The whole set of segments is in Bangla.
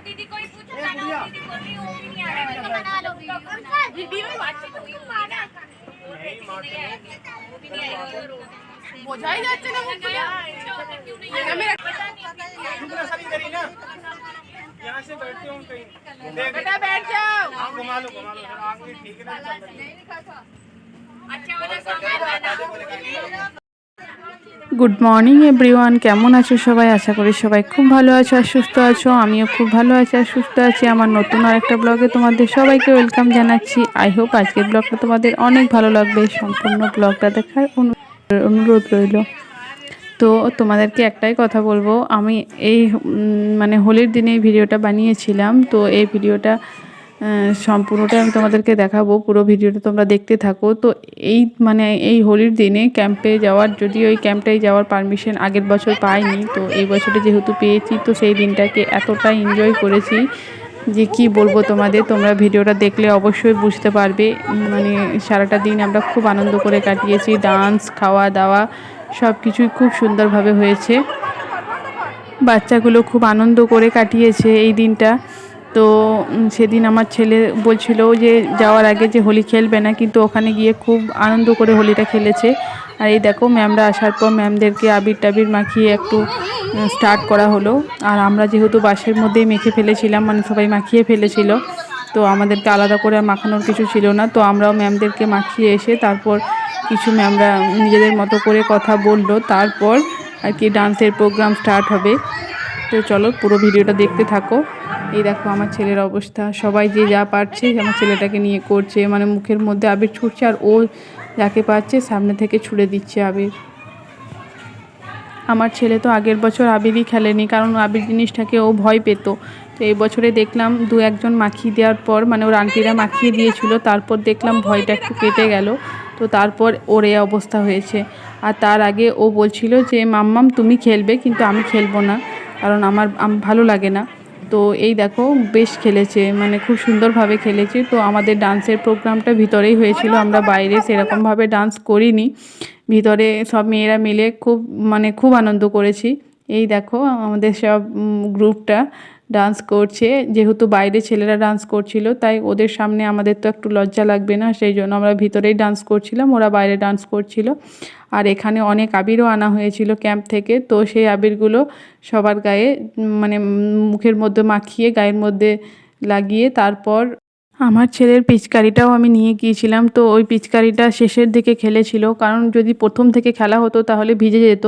दीदी को ही पूछो ना, दीदी बोल रही वो भी नहीं आ रहा है, बना लो वीडियो में बात तो नहीं वो भी नहीं आई, बोझाई जाते ना वो क्यों नहीं है, पता नहीं सभी करी ना, यहाँ से बैठते हूँ कहीं, बेटा बैठ जाओ, घुमा लो आगे ठीक है ना, अच्छा वाला सॉन्ग। গুড মর্নিং এভরিওয়ান, কেমন আছো সবাই? আশা করি সবাই খুব ভালো আছো আর সুস্থ আছো। আমিও খুব ভালো আছি আর সুস্থ আছি। আমার নতুন আরেকটা ব্লগে তোমাদের সবাইকে ওয়েলকাম জানাচ্ছি। আই হোপ আজকের ব্লগটা তোমাদের অনেক ভালো লাগবে। সম্পূর্ণ ব্লগটা দেখার অনুরোধ রইল। তো তোমাদেরকে একটাই কথা বলবো, আমি এই মানে হোলির দিনে এই ভিডিওটা বানিয়েছিলাম। তো এই ভিডিওটা সম্পূর্ণটা আমি তোমাদেরকে দেখাবো, পুরো ভিডিওটা তোমরা দেখতে থাকো। তো এই হোলির দিনে ক্যাম্পে যাওয়ার, যদিও এই ক্যাম্পটায় যাওয়ার পারমিশন আগের বছর পাইনি, তো এই বছরে যেহেতু পেয়েছি, তো সেই দিনটাকে এতটা এনজয় করেছি যে কি বলবো তোমাদের। তোমরা ভিডিওটা দেখলে অবশ্যই বুঝতে পারবে। মানে সারাটা দিন আমরা খুব আনন্দ করে কাটিয়েছি, ডান্স, খাওয়া দাওয়া সব কিছুই খুব সুন্দরভাবে হয়েছে। বাচ্চাগুলো খুব আনন্দ করে কাটিয়েছে এই দিনটা। তো সেদিন আমার ছেলে বলছিল যে যাওয়ার আগে যে হোলি খেলবে না, কিন্তু ওখানে গিয়ে খুব আনন্দ করে হোলিটা খেলেছে। আর এই দেখো ম্যামরা আসার পর ম্যামদেরকে আবির টাবির মাখিয়ে একটু স্টার্ট করা হলো। আর আমরা যেহেতু বাসের মধ্যেই মেখে ফেলেছিলাম, মানে সবাই মাখিয়ে ফেলেছিল, তো আমাদেরকে আলাদা করে মাখানোর কিছু ছিল না। তো আমরাও ম্যামদেরকে মাখিয়ে এসে তারপর কিছু ম্যামরা নিজেদের মতো করে কথা বললো, তারপর আর কি ডান্সের প্রোগ্রাম স্টার্ট হবে। তো চলো পুরো ভিডিওটা দেখতে থাকো। এই দেখো আমার ছেলের অবস্থা, সবাই যে যা পারছে আমার ছেলেটাকে নিয়ে করছে, মানে মুখের মধ্যে আবির ছুটছে আর ও যাকে পাচ্ছে সামনে থেকে ছুড়ে দিচ্ছে আবির। আমার ছেলে তো আগের বছর আবিরই খেলেনি, কারণ আবির জিনিসটাকে ও ভয় পেত। তো এই বছরে দেখলাম দু একজন মাখিয়ে দেওয়ার পর, মানে ওর আন্টিরা মাখিয়ে দিয়েছিল, তারপর দেখলাম ভয়টা একটু কেটে গেল। তো তারপর ওর এই অবস্থা হয়েছে। আর তার আগে ও বলছিল যে মাম্মাম তুমি খেলবে, কিন্তু আমি খেলবো না, কারণ আমার ভালো লাগে না। তো এই দেখো বেশ খেলেছে, মানে খুব সুন্দরভাবে খেলেছে। তো আমাদের ডান্সের প্রোগ্রামটা ভিতরেই হয়েছিল, আমরা বাইরে সেরকমভাবে ডান্স করিনি। ভিতরে সব মেয়েরা মিলে খুব আনন্দ করেছি। এই দেখো আমাদের সব গ্রুপটা ডান্স করছে। যেহেতু বাইরে ছেলেরা ডান্স করছিল, তাই ওদের সামনে আমাদের তো একটু লজ্জা লাগবে না, সেই জন্য আমরা ভিতরেই ডান্স করছিলাম, ওরা বাইরে ডান্স করছিল। আর এখানে অনেক আবিরও আনা হয়েছিল ক্যাম্প থেকে। তো সেই আবিরগুলো সবার গায়ে মানে মুখের মধ্যে মাখিয়ে গায়ের মধ্যে লাগিয়ে তারপর আমার ছেলের পিচকারিটাও আমি নিয়ে গিয়েছিলাম। তো ওই পিচকারিটা শেষের দিকে খেলেছিল, কারণ যদি প্রথম থেকে খেলা হতো তাহলে ভিজে যেত।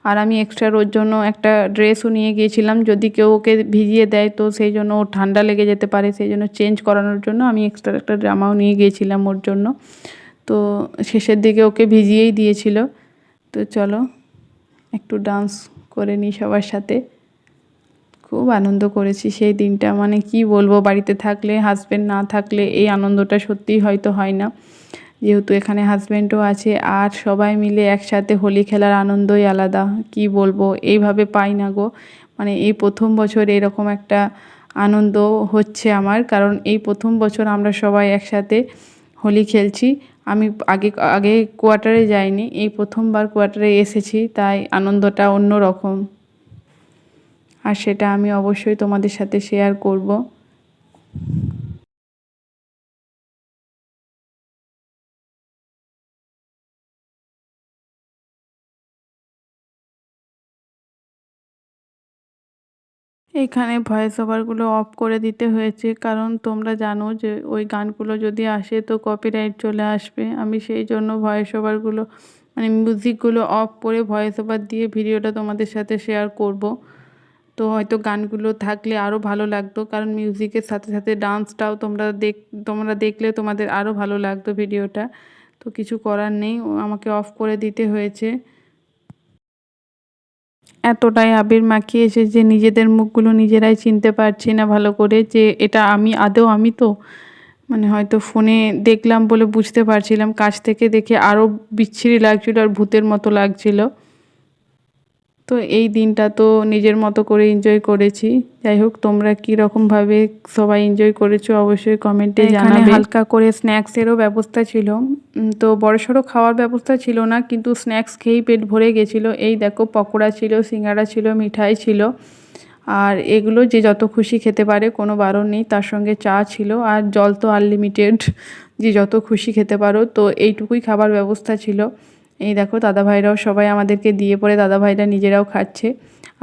আর আমি এক্সট্রা ওর জন্য একটা ড্রেসও নিয়ে গিয়েছিলাম, যদি কেউ ওকে ভিজিয়ে দেয় তো সেই জন্য ওর ঠান্ডা লেগে যেতে পারে, সেই জন্য চেঞ্জ করানোর জন্য আমি এক্সট্রা একটা জামাও নিয়ে গিয়েছিলাম ওর জন্য। তো শেষের দিকে ওকে ভিজিয়েই দিয়েছিল। তো চলো একটু ডান্স করে নিই সবার সাথে। খুব আনন্দ করেছি সেই দিনটা, মানে কি বলবো, বাড়িতে থাকলে, হাজব্যান্ড না থাকলে এই আনন্দটা সত্যিই হয়তো হয় না। যেহেতু এখানে হাজব্যান্ডও আছে, আর সবাই মিলে একসাথে হোলি খেলার আনন্দই আলাদা। কি বলবো, এইভাবে পাই না গো। মানে এই প্রথম বছর এরকম একটা আনন্দ হচ্ছে আমার, কারণ এই প্রথম বছর আমরা সবাই একসাথে হোলি খেলছি। আমি আগে আগে কোয়ার্টারে যাইনি, এই প্রথমবার কোয়ার্টারে এসেছি, তাই আনন্দটা অন্য রকম। আর সেটা আমি অবশ্যই তোমাদের সাথে শেয়ার করব। এখানে ভয়েস ওভারগুলো অফ করে দিতে হয়েছে, কারণ তোমরা জানো যে ওই গানগুলো যদি আসে তো কপিরাইট চলে আসবে। আমি সেই জন্য ভয়েস ওভারগুলো মানে মিউজিকগুলো অফ করে ভয়েস ওভার দিয়ে ভিডিওটা তোমাদের সাথে শেয়ার করব। তো হয়তো গানগুলো থাকলে আরও ভালো লাগতো, কারণ মিউজিকের সাথে সাথে ডান্সটাও তোমরা দেখলে তোমাদের আরও ভালো লাগতো ভিডিওটা। তো কিছু করার নেই, আমাকে অফ করে দিতে হয়েছে। এতটাই আবির মাখিয়েছে যে নিজেদের মুখগুলো নিজেরাই চিনতে পারছি না ভালো করে, যে এটা আমি তো মানে হয়তো ফোনে দেখলাম বলে বুঝতে পারছিলাম, কাছ থেকে দেখে আরও বিচ্ছিরি লাগছিল আর ভূতের মতো লাগছিল। তো এই দিনটা তো নিজের মতো করে এনজয় করেছি। যাই হোক, তোমরা কী রকমভাবে সবাই এনজয় করেছো অবশ্যই কমেন্টে জানাবে। হালকা করে স্ন্যাক্সেরও ব্যবস্থা ছিল, তো বড়সড় খাওয়ার ব্যবস্থা ছিল না, কিন্তু স্ন্যাক্স খেয়েই পেট ভরে গেছিলো। এই দেখো পকোড়া ছিল, সিঙ্গাড়া ছিল, মিঠাই ছিল, আর এগুলো যে যত খুশি খেতে পারে, কোনো বারণ নেই। তার সঙ্গে চা ছিল, আর জল তো আনলিমিটেড, যে যত খুশি খেতে পারো। তো এইটুকুই খাবার ব্যবস্থা ছিল। এই দেখো দাদাভাইরাও সবাই আমাদেরকে দিয়ে পরে দাদাভাইরা নিজেরাও খাচ্ছে,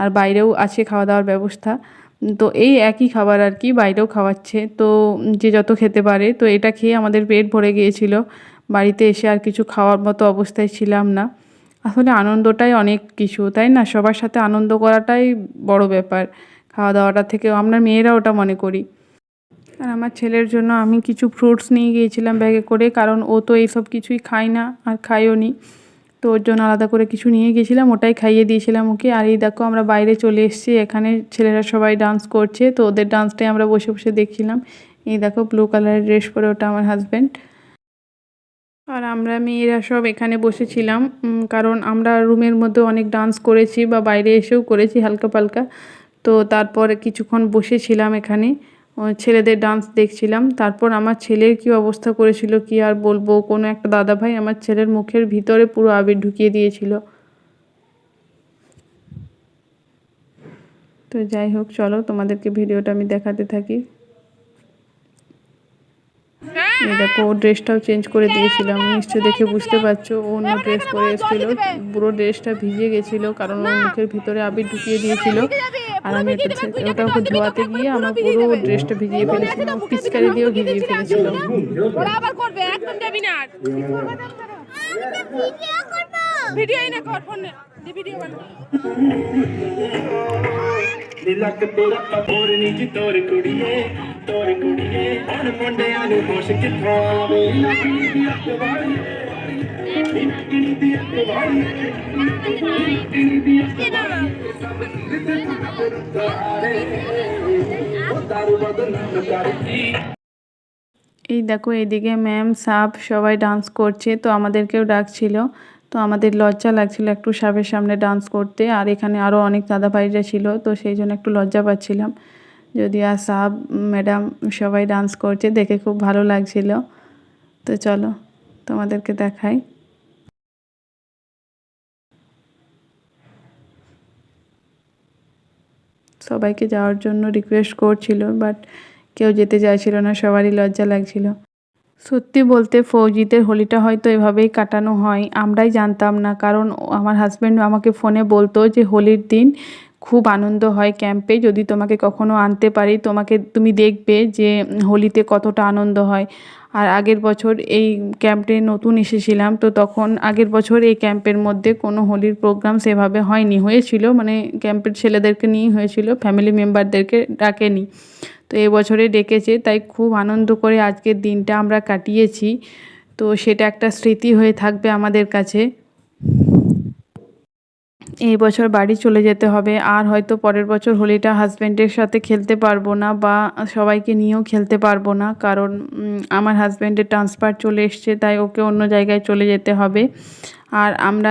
আর বাইরেও আছে খাওয়া দাওয়ার ব্যবস্থা। তো এই একই খাবার আর কি, বাইরেও খাওয়াচ্ছে। তো যে যত খেতে পারে, তো এটা খেয়ে আমাদের পেট ভরে গিয়েছিল। বাড়িতে এসে আর কিছু খাওয়ার মতো অবস্থায় ছিলাম না। আসলে আনন্দটাই অনেক কিছু, তাই না? সবার সাথে আনন্দ করাটাই বড় ব্যাপার, খাওয়া দাওয়াটা থেকেও আমরা মেয়েরা ওটা মনে করি। আর আমার ছেলের জন্য আমি কিছু ফ্রুটস নিয়ে গিয়েছিলাম ব্যাগে করে, কারণ ও তো এইসব কিছুই খায় না আর খায়ও নি। তো ওর জন্য আলাদা করে কিছু নিয়ে গিয়েছিলাম, ওটাই খাইয়ে দিয়েছিলাম ওকে। আর এই দেখো আমরা বাইরে চলে এসেছি, এখানে ছেলেরা সবাই ডান্স করছে, তো ওদের ডান্সটাই আমরা বসে বসে দেখছিলাম। এই দেখো ব্লু কালারের ড্রেস পরে, ওটা আমার হাজব্যান্ড। আর আমরা মেয়েরা সব এখানে বসেছিলাম, কারণ আমরা রুমের মধ্যে অনেক ডান্স করেছি বা বাইরে এসেও করেছি হালকা পালকা। তো তারপর কিছুক্ষণ বসেছিলাম এখানে, ছেলেদের ডান্স দেখছিলাম। তারপর আমার ছেলের কী অবস্থা করেছিল কি আর বলবো, কোনো একটা দাদাভাই আমার ছেলের মুখের ভিতরে পুরো আবির ঢুকিয়ে দিয়েছিল। তো যাই হোক, চলো তোমাদেরকে ভিডিওটা আমি দেখাতে থাকি। এই দেখো ও ড্রেসটাও চেঞ্জ করে দিয়েছিলাম, নিশ্চয় দেখে বুঝতে পারছো ও অন্য ড্রেস পরে এসেছিলো। পুরো ড্রেসটা ভিজে গেছিলো, কারণ ওর মুখের ভিতরে আবির ঢুকিয়ে দিয়েছিল। আর আমি ওটা ওকে ধোয়াতে গিয়ে আমার পুরো ড্রেসটা ভিজিয়ে ফেলেছিলাম, পিচকারি দিয়েও ভিজিয়ে ফেলেছিল। ਲੱਕ ਤੇਰਾ ਹੋਰ ਨੀ ਜੀ ਤੋਰ ਕੁੜੀਏ ਹੁਣ ਮੁੰਡਿਆਂ ਨੂੰ ਹੋਸ਼ ਕਿੱਥੋਂ ਆਵੇ ਲੱਕੜੀ ਦੀ ਅੱਗ ਵਾਲੀ ਲੱਕੜੀ ਦੀ ਅੱਗ ਵਾਲੀ ਲੱਕੜੀ ਦੀ ਅੱਗ ਵਾਲੀ ਉਹ ਦਾਰੂ ਬਦਨਾਮ ਕਰਦੀ। এই দেখো এইদিকে ম্যাম সাব সবাই ডান্স করছে, তো আমাদেরকেও ডাকছিল। তো আমাদের লজ্জা লাগছিল একটু সাবের সামনে ডান্স করতে, আর এখানে আরও অনেক দাদাভাইরা ছিল, তো সেই জন্য একটু লজ্জা পাচ্ছিলাম। যদি আর সাব ম্যাডাম সবাই ডান্স করছে দেখে খুব ভালো লাগছিল। তো চলো তোমাদেরকে দেখাই। সবাইকে যাওয়ার জন্য রিকোয়েস্ট করছিল, বাট কেউ যেতে চাইছিল না, সবারই লজ্জা লাগছিল। সত্যি বলতে ফৌজিদের হোলিটা হয়তো এভাবেই কাটানো হয়, আমরাই জানতাম না। কারণ আমার হাজব্যান্ড আমাকে ফোনে বলতো যে হোলির দিন খুব আনন্দ হয় ক্যাম্পে, যদি তোমাকে কখনো আনতে পারি তুমি দেখবে যে হোলিতে কতটা আনন্দ হয়। আর আগের বছর এই ক্যাম্পে নতুন এসেছিলাম, তো তখন আগের বছর এই ক্যাম্পের মধ্যে কোনো হোলির প্রোগ্রাম সেভাবে হয়নি, হয়েছিল মানে ক্যাম্পের ছেলেদেরকে নিয়েই হয়েছিল, ফ্যামিলি মেম্বারদেরকে ডাকেনি। তো এবছরে ডেকেছে, তাই খুব আনন্দ করে আজকের দিনটা আমরা কাটিয়েছি। তো সেটা একটা স্মৃতি হয়ে থাকবে আমাদের কাছে। এই বছর বাড়ি চলে যেতে হবে, আর হয়তো পরের বছর হোলিটা হাজব্যান্ডের সাথে খেলতে পারবো না, বা সবাইকে নিয়েও খেলতে পারবো না, কারণ আমার হাজব্যান্ডের ট্রান্সফার চলে এসছে, তাই ওকে অন্য জায়গায় চলে যেতে হবে। আর আমরা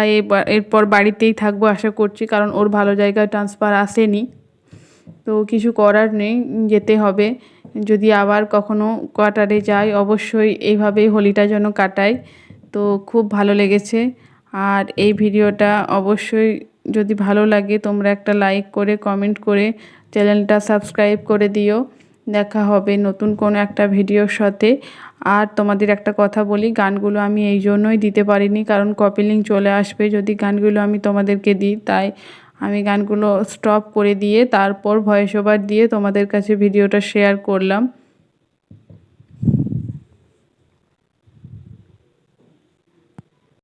এরপর বাড়িতেই থাকবো আশা করছি, কারণ ওর ভালো জায়গায় ট্রান্সফার আসেনি। তো কিছু করার নেই, যেতে হবে। যদি আবার কখনো কোয়ার্টারে যাই, অবশ্যই এইভাবেই হোলিটা যেন কাটাই। তো খুব ভালো লেগেছে। আর এই ভিডিওটা অবশ্যই যদি ভালো লাগে তোমরা একটা লাইক করে কমেন্ট করে চ্যানেলটা সাবস্ক্রাইব করে দিও। দেখা হবে নতুন কোনো একটা ভিডিওর সাথে। আর তোমাদের একটা কথা বলি, গানগুলো আমি এই জন্যই দিতে পারিনি, কারণ কপি লিংক চলে আসবে যদি গানগুলো আমি তোমাদেরকে দিই। তাই আমি গানগুলো স্টপ করে দিয়ে তারপর ভয়েস ওভার দিয়ে তোমাদের কাছে ভিডিওটা শেয়ার করলাম।